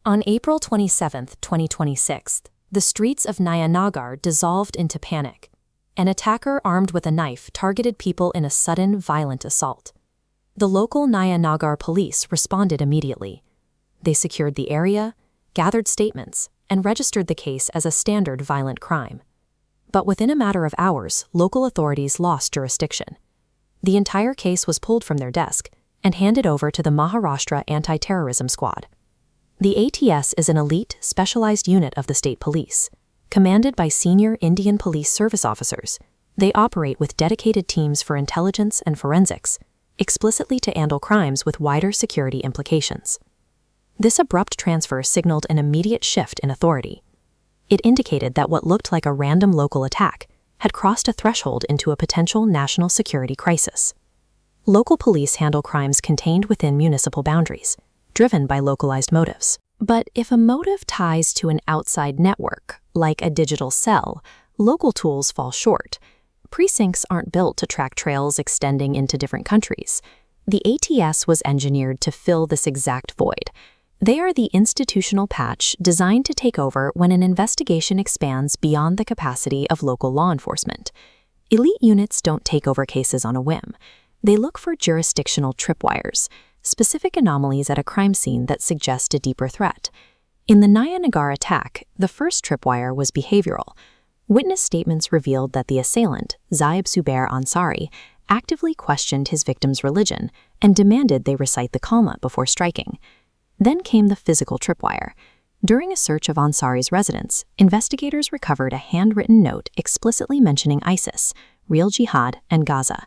On April 27, 2026, the streets of Nagar dissolved into panic. An attacker armed with a knife targeted people in a sudden, violent assault. The local Nagar police responded immediately. They secured the area, gathered statements, and registered the case as a standard violent crime. But within a matter of hours, local authorities lost jurisdiction. The entire case was pulled from their desk and handed over to the Maharashtra Anti-Terrorism Squad. The ATS is an elite, specialized unit of the state police. Commanded by senior Indian police service officers, they operate with dedicated teams for intelligence and forensics, explicitly to handle crimes with wider security implications. This abrupt transfer signaled an immediate shift in authority. It indicated that what looked like a random local attack had crossed a threshold into a potential national security crisis. Local police handle crimes contained within municipal boundaries, driven by localized motives. But if a motive ties to an outside network, like a digital cell, local tools fall short. Precincts aren't built to track trails extending into different countries. The ATS was engineered to fill this exact void. They are the institutional patch designed to take over when an investigation expands beyond the capacity of local law enforcement. Elite units don't take over cases on a whim. They look for jurisdictional tripwires, specific anomalies at a crime scene that suggest a deeper threat. In the Nagar attack, the first tripwire was behavioral. Witness statements revealed that the assailant, Zaib Zubair Ansari, actively questioned his victim's religion and demanded they recite the Kalma before striking. Then came the physical tripwire. During a search of Ansari's residence, investigators recovered a handwritten note explicitly mentioning ISIS, real jihad, and Gaza.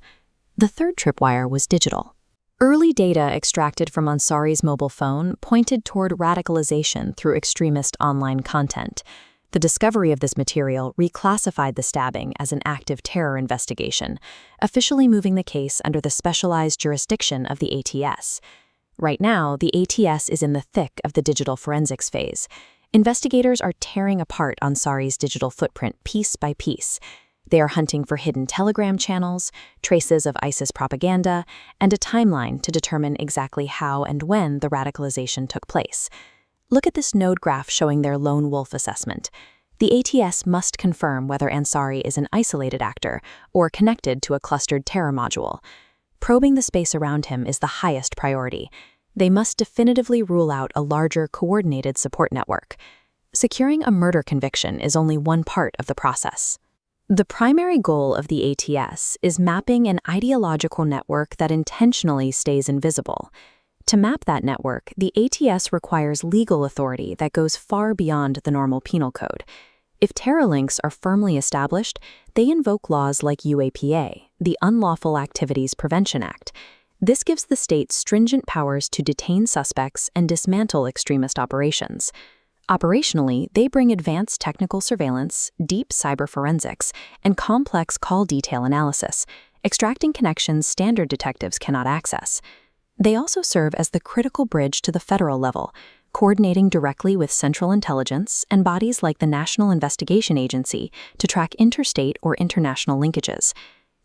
The third tripwire was digital. Early data extracted from Ansari's mobile phone pointed toward radicalization through extremist online content. The discovery of this material reclassified the stabbing as an active terror investigation, officially moving the case under the specialized jurisdiction of the ATS. Right now, the ATS is in the thick of the digital forensics phase. Investigators are tearing apart Ansari's digital footprint piece by piece. They are hunting for hidden Telegram channels, traces of ISIS propaganda, and a timeline to determine exactly how and when the radicalization took place. Look at this node graph showing their lone wolf assessment. The ATS must confirm whether Ansari is an isolated actor or connected to a clustered terror module. Probing the space around him is the highest priority. They must definitively rule out a larger, coordinated support network. Securing a murder conviction is only one part of the process. The primary goal of the ATS is mapping an ideological network that intentionally stays invisible. To map that network, the ATS requires legal authority that goes far beyond the normal penal code. If terror links are firmly established, they invoke laws like UAPA, the Unlawful Activities Prevention Act. This gives the state stringent powers to detain suspects and dismantle extremist operations. Operationally, they bring advanced technical surveillance, deep cyber forensics, and complex call detail analysis, extracting connections standard detectives cannot access. They also serve as the critical bridge to the federal level, coordinating directly with central intelligence and bodies like the National Investigation Agency to track interstate or international linkages.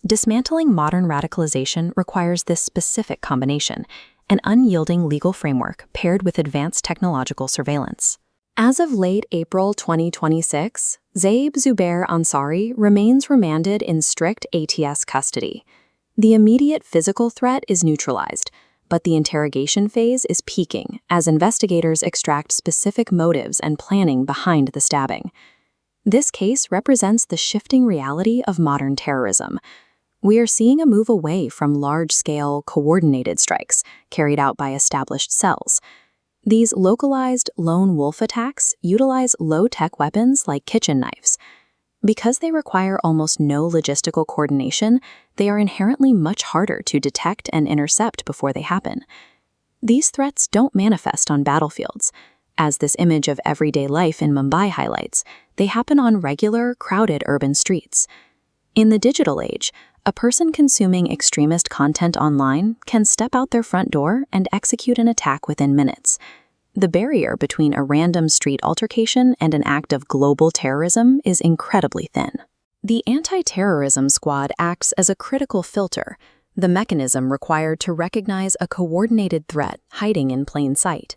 Dismantling modern radicalization requires this specific combination, an unyielding legal framework paired with advanced technological surveillance. As of late April 2026, Zaib Zubair Ansari remains remanded in strict ATS custody. The immediate physical threat is neutralized, but the interrogation phase is peaking as investigators extract specific motives and planning behind the stabbing. This case represents the shifting reality of modern terrorism. We are seeing a move away from large-scale, coordinated strikes carried out by established cells. These localized lone wolf attacks utilize low-tech weapons like kitchen knives. Because they require almost no logistical coordination, they are inherently much harder to detect and intercept before they happen. These threats don't manifest on battlefields. As this image of everyday life in Mumbai highlights, they happen on regular, crowded urban streets. In the digital age, a person consuming extremist content online can step out their front door and execute an attack within minutes. The barrier between a random street altercation and an act of global terrorism is incredibly thin. The Anti-Terrorism Squad acts as a critical filter, the mechanism required to recognize a coordinated threat hiding in plain sight.